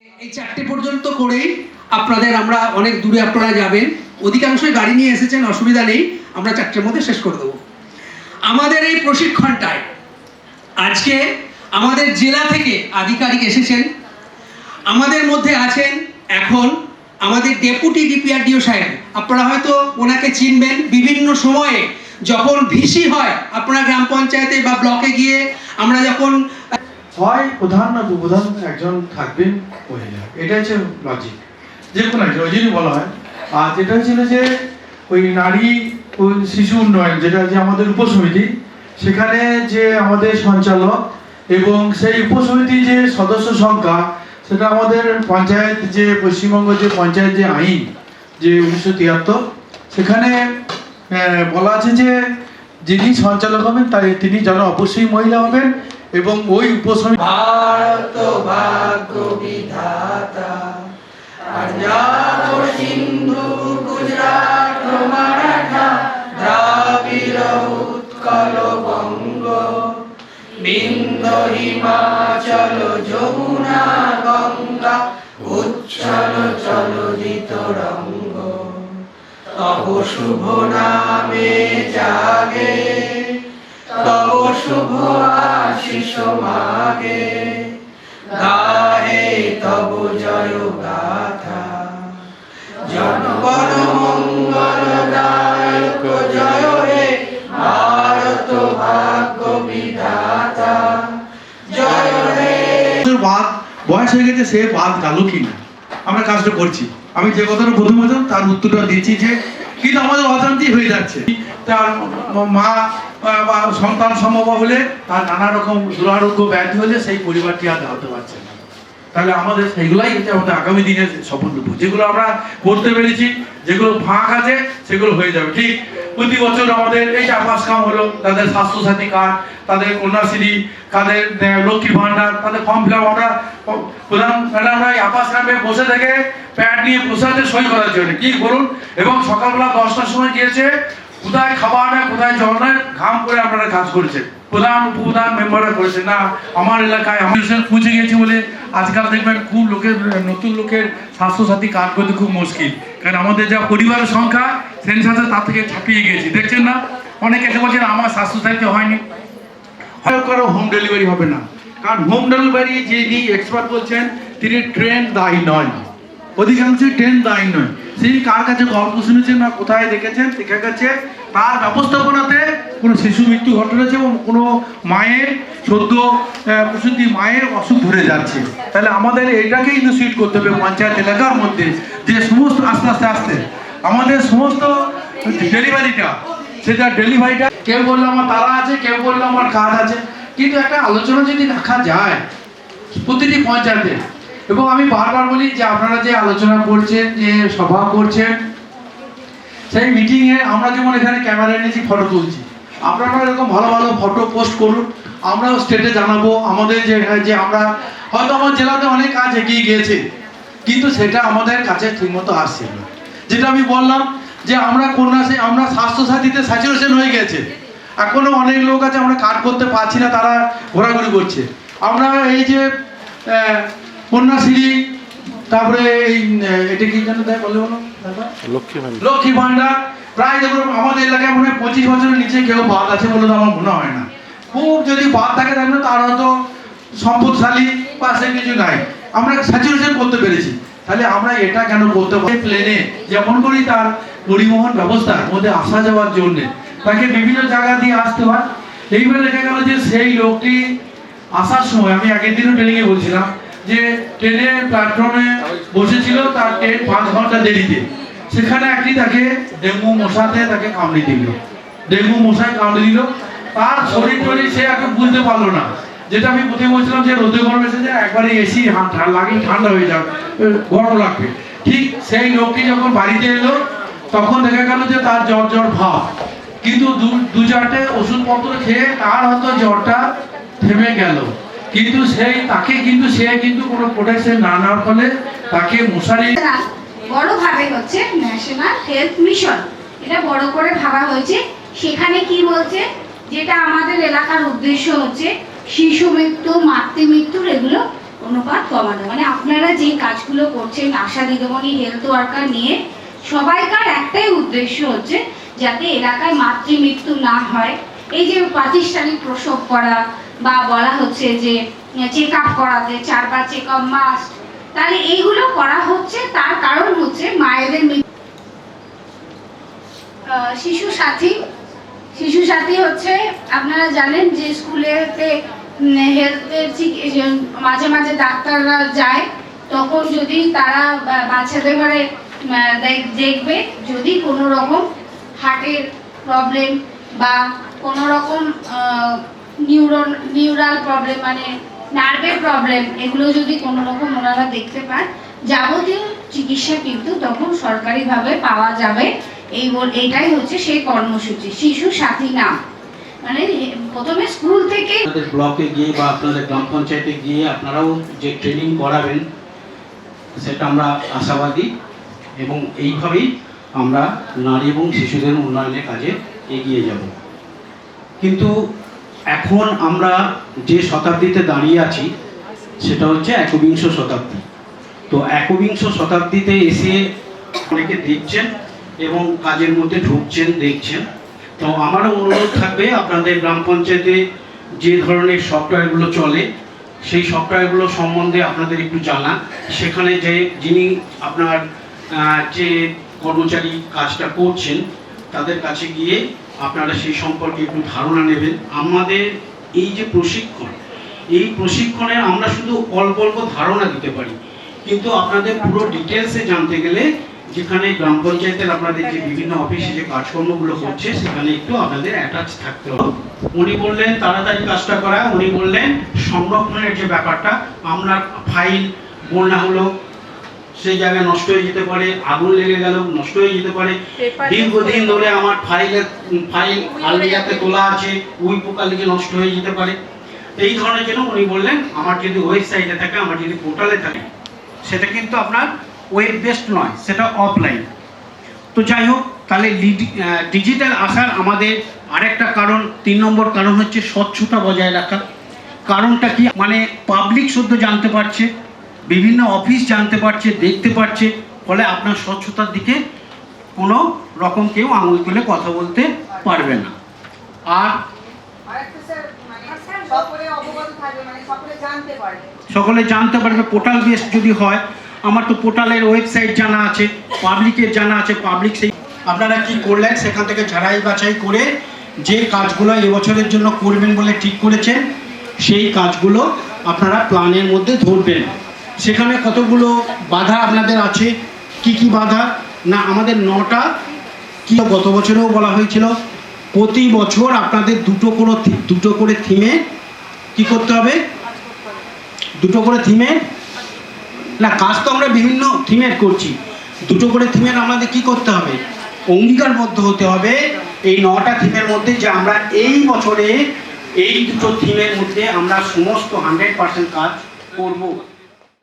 এই 4টে পর্যন্ত করেই আপনাদের আমরা অনেক দূরে আপনারা যাবেন, অধিকাংশই গাড়ি নিয়ে এসেছেন, অসুবিধা নেই, আমরা 4টের মধ্যে শেষ করে দেবো। আমাদের এই প্রশিক্ষণটায় আজকে আমাদের জেলা থেকে আধিকারিক এসেছেন। আমাদের মধ্যে আছেন এখন আমাদের ডেপুটি ডিপিআরডিও সাহেব, আপনারা হয়তো ওনাকে চিনবেন। বিভিন্ন সময়ে যখন ভিসি হয় আপনারা গ্রাম পঞ্চায়েতে বা ব্লকে গিয়ে আমরা যখন হয় প্রধান না উপপ্রধান একজন থাকবেন মহিলা, এটা হচ্ছে লজিক, যে কোনো একজন ওই জন্যই বলা হয়। আর যেটা হচ্ছিল যে ওই নারী ও শিশু উন্নয়ন, যেটা যে আমাদের উপসমিতি, সেখানে যে আমাদের সঞ্চালক এবং সেই উপসমিতি যে সদস্য সংখ্যা, সেটা আমাদের পঞ্চায়েত যে পশ্চিমবঙ্গ যে পঞ্চায়েত যে আইন যে 1973, সেখানে বলা আছে যে যিনি সঞ্চালক হবেন তিনি যেন অবশ্যই মহিলা হবেন এবং ওই উপসমিতি ভারত ভাগ্য বিধাতা পাঞ্জাব সিন্ধু গুজরাট মারাঠা দ্রাবিড় উৎকল বঙ্গ বিন্দ হিমাচল যমুনা গঙ্গা উচ্ছল চলজিত রঙ্গ তব শুভ নামে জাগে তব শুভ আশিস মাগে গাহে তব জয় গাথা জনগণ মঙ্গলদায়ক জয় হে ভারত ভাগ্য বিধাতা জয় হে। বাদ বয়স হয়ে গেছে, সে বাদ গেল কিনা আমরা কাজটা করছি। আমি যে কথাটা প্রথম বললাম তার উত্তরটা দিচ্ছি যে কিন্তু আমাদের অশান্তি হয়ে যাচ্ছে। তার মা বা সন্তান সম্ভব হলে তার নানা রকম দুরারোগ্য ব্যাধি হলে সেই পরিবারটি আর দাঁড়াতে পারছে না। তাহলে আমাদের সেইগুলাই হচ্ছে আমাদের আগামী দিনের সফল রূপ। যেগুলো আমরা করতে পেরেছি, যেগুলো ফাঁক আছে সেগুলো হয়ে যাবে। ঠিক প্রতি বছর আমাদের এই আবাস কাম হলো, তাদের স্বাস্থ্যসাথী কার্ড, তাদের কন্যাশ্রী, তাদের লক্ষ্মী ভান্ডার, তাদের ফর্ম ফিল আপ, আমরা প্রধান ম্যাডামরা এই আবাস কামে বসে থেকে প্যাড নিয়ে বসে আছে সই করার জন্য, কি বলুন। এবং সকালবেলা 10টার সময় গিয়েছে, কোথায় খাবার নেই কোথায় জল নেই, ঘাম করে আপনারা কাজ করেছে, প্রধান উপপ্রধান মেম্বাররা করেছে। না আমার এলাকায় আমি পৌঁছে গেছি বলে আজকাল দেখবেন খুব লোকের নতুন লোকের স্বাস্থ্যসাথী কার্ড করতে খুব মুশকিল, কারণ আমাদের যা পরিবারের সংখ্যা সেন্সাসে তার থেকে ছাপিয়ে গিয়েছি। দেখছেন না, অনেকে এসে বলছেন আমার স্বাস্থ্যসাথী হয়নি। হয়তো হোম ডেলিভারি হবে না, কারণ হোম ডেলিভারি যিনি এক্সপার্ট বলছেন তিনি ট্রেন দায়ী নয়, অধিকাংশই ট্রেন দায়ী নয়। তিনি কার কাছে গল্প শুনেছেন না কোথায় দেখেছেন, দেখা গেছে তার ব্যবস্থাপনাতে কোনো শিশু মৃত্যু ঘটেছে এবং কোনো মায়ের সদ্য প্রসূতি মায়ের অসুখ ধরে যাচ্ছে। তাহলে আমাদের এটাকে ইনিশিয়েট করতে হবে পঞ্চায়েত এলাকার মধ্যে, যে সমস্ত আস্তে আস্তে আস্তে আমাদের সমস্ত ডেলিভারিটা, সেটা ডেলিভারিটা কেউ বললো আমার তারা আছে, কেউ বললো আমার কাজ আছে, কিন্তু একটা আলোচনা যদি রাখা যায় প্রতিটি পঞ্চায়েতে। এবং আমি বারবার বলি যে আপনারা যে আলোচনা করছেন, যে সভা করছেন, সেই মিটিংয়ে আমরা যেমন এখানে ক্যামেরা এনেছি ফটো তুলছি, আপনারা এরকম ভালো ভালো ফটো পোস্ট করুন, আমরাও স্টেটে জানাবো। আমাদের যে আমরা হয়তো আমার জেলাতে অনেক কাজ এগিয়ে গিয়েছে, কিন্তু সেটা আমাদের কাছে ঠিকমতো আসছে না। যেটা আমি বললাম যে আমরা আমরা স্বাস্থ্যসাথীতে স্যাচুরেশন হয়ে গেছে, এখনো অনেক লোক আছে আমরা কার্ড করতে পারছি না, তারা ঘোরাঘুরি করছে। আমরা এই যে কন্যাশ্রী, তারপরে এই এটা কি জানো তাই বলে বলো লক্ষ্মী ভান্ডার, প্রায় দেখুন আমাদের এলাকায় মনে হয় 25 বছরের নিচে কেউ বাদ আছে বলে তো আমার মনে হয় না। খুব যদি বাদ থাকে তাহলে তার হয়তো সম্পদশালী বা সে কিছু নাই, আমরা স্যাচুরেশন করতে পেরেছি। তাহলে আমরা এটা কেন করতে পারি প্লেনে যেমন করি তার পরিবহন ব্যবস্থার মধ্যে আসা যাওয়ার জন্য তাকে বিভিন্ন জায়গা দিয়ে আসতে হয়। এইভাবে দেখা গেল যে সেই লোকটি আসার সময়, আমি আগের দিনও ট্রেনিংয়ে বলছিলাম যে ট্রেনের প্ল্যাটফর্মে বসেছিল, তার ট্রেন 5 ঘন্টা দেরিতে, সেখানে একটি তাকে ডেঙ্গু মশাতে তাকে কামড়ে দিল, ডেঙ্গু মশায় কামড়ে দিল, তার শরীর টরীর সে এখন বুঝতে পারলো না। যেটা আমি প্রথমে বলছিলাম যে রোদে গরম এসে যায় একবারে এসি লাগিয়ে ঠান্ডা হয়ে যাবে, গরম লাগবে, ঠিক সেই লোকটি যখন বাড়িতে এলো তখন দেখা গেল যে তার জ্বর ভাব, কিন্তু 2-4টে ওষুধপত্র খেয়ে তার হয়তো জ্বরটা থেমে গেল, কিন্তু সে কিন্তু কোনো প্রোটেকশন না নেওয়ার ফলে তাকে মশারি বড় ভাবে হচ্ছে ন্যাশনাল হেলথ মিশন, এটা বড় করে ভাবা হয়েছে। সেখানে কি বলছে, যেটা আমাদের এলাকার উদ্দেশ্য হচ্ছে শিশু মৃত্যু, মাতৃ মৃত্যুর এগুলো অনুপাত কমানো, মানে আপনারা যে কাজগুলো করছেন আশা দিদিমণি, হেলথ ওয়ার্কার নিয়ে সবাইকার একটাই উদ্দেশ্য হচ্ছে যাতে এলাকায় মাতৃমৃত্যু না হয়। এই যে প্রাতিষ্ঠানিক প্রসব করা বা বলা হচ্ছে যে চেক আপ করাতে 4 বার চেক আপ মাস্ট, তাহলে এইগুলো করা হচ্ছে। তার কারণ হচ্ছে মায়েদের শিশু সাথী হচ্ছে, আপনারা জানেন যে স্কুলেতে হেলথের মাঝে মাঝে ডাক্তাররা যায়, তখন যদি তারা বাচ্চাদের ঘরে দেখবে যদি কোনো রকম হার্টের প্রবলেম বা কোনো রকম নিউরাল প্রবলেম মানে নার্ভের প্রবলেম, এগুলো যদি কোনো রকম ওনারা দেখতে পান, যাবতীয় চিকিৎসা কিন্তু তখন সরকারিভাবে পাওয়া যাবে। এইটাই হচ্ছে সেই কর্মসূচি শিশু সাথী নাম। মানে প্রথমে স্কুল থেকে আপনাদের ব্লকে গিয়ে বা আপনাদের গ্রাম পঞ্চায়েতে গিয়ে আপনারাও যে ট্রেনিং করাবেন সেটা আমরা আশাবাদী, এবং এইভাবেই আমরা নারী এবং শিশুদের উন্নয়নের কাজে এগিয়ে যাব। কিন্তু এখন আমরা যে শতাব্দীতে দাঁড়িয়ে আছি সেটা হচ্ছে একবিংশ শতাব্দী। তো একবিংশ শতাব্দীতে এসে অনেকে দেখছেন এবং কাজের মধ্যে ঢুকছেন, দেখছেন। তো আমারও অনুরোধ থাকবে আপনাদের গ্রাম পঞ্চায়েতে যে ধরনের সফটওয়্যারগুলো চলে সেই সফটওয়্যারগুলো সম্বন্ধে আপনাদের একটু জানা, সেখানে যে যিনি আপনার যে কর্মচারী কাজটা করছেন তাদের কাছে গিয়ে আপনারা সেই সম্পর্কে একটু ধারণা নেবেন। আমাদের এই যে প্রশিক্ষণ, এই প্রশিক্ষণে আমরা শুধু অল্প অল্প ধারণা দিতে পারি, কিন্তু আপনাদের পুরো ডিটেলসে জানতে গেলে যেখানে গ্রাম পঞ্চায়েতের আপনাদের যে বিভিন্ন অফিসে যে কাজকর্মগুলো হচ্ছে সেখানে একটু আপনাদের অ্যাটাচ থাকতে হবে। উনি বললেন তাড়াতাড়ি কাজটা করা, উনি বললেন সংরক্ষণের যে ব্যাপারটা, আমরা ফাইল বন্যা হলো সেই জায়গায় নষ্ট হয়ে যেতে পারে, আগুন লেগে গেল নষ্ট হয়ে যেতে পারে, দীর্ঘদিন ধরে আমার ফাইল আলমিরাতে তোলা আছে, উই পোকা লেগে নষ্ট হয়ে যেতে পারে। এই ধরনের জন্য উনি বললেন আমার যদি ওয়েবসাইটে থাকে, আমার যদি পোর্টালে থাকে, সেটা কিন্তু আপনার ওয়েব বেসড নয়, সেটা অফলাইন। তো যাই হোক, তাহলে ডিজিটাল আসার আমাদের আরেকটা কারণ, 3 নম্বর কারণ হচ্ছে স্বচ্ছতা বজায় রাখা। কারণটা কি, মানে পাবলিক শুদ্ধ জানতে পারছে, বিভিন্ন অফিস জানতে পারছে, দেখতে পারছে, ফলে আপনার স্বচ্ছতার দিকে কোনো রকম কেউ আঙুল তুলে কথা বলতে পারবে না। আর সকলে জানতে পারবে, পোর্টাল বেস যদি হয়, আমার তো পোর্টালের ওয়েবসাইট জানা আছে, পাবলিকের জানা আছে, পাবলিক সেই আপনারা কি করলেন সেখান থেকে ঝাড়াই বাছাই করে যে কাজগুলো এবছরের জন্য করবেন বলে ঠিক করেছেন সেই কাজগুলো আপনারা প্ল্যানের মধ্যে ধরবেন। সেখানে কতগুলো বাধা আপনাদের আছে, কি কি বাধা না, আমাদের 9টা কি গত বছরেও বলা হয়েছিল, প্রতি বছর আপনাদের দুটো করে থিমে কি করতে হবে, 2টো করে থিমে না, কাজ তো আমরা বিভিন্ন থিমের করছি, 2টো করে থিমের আমাদের কি করতে হবে, অঙ্গীকারবদ্ধ হতে হবে এই 9টা থিমের মধ্যে যে আমরা এই বছরে এই 2টো থিমের মধ্যে আমরা সমস্ত 100% কাজ করব।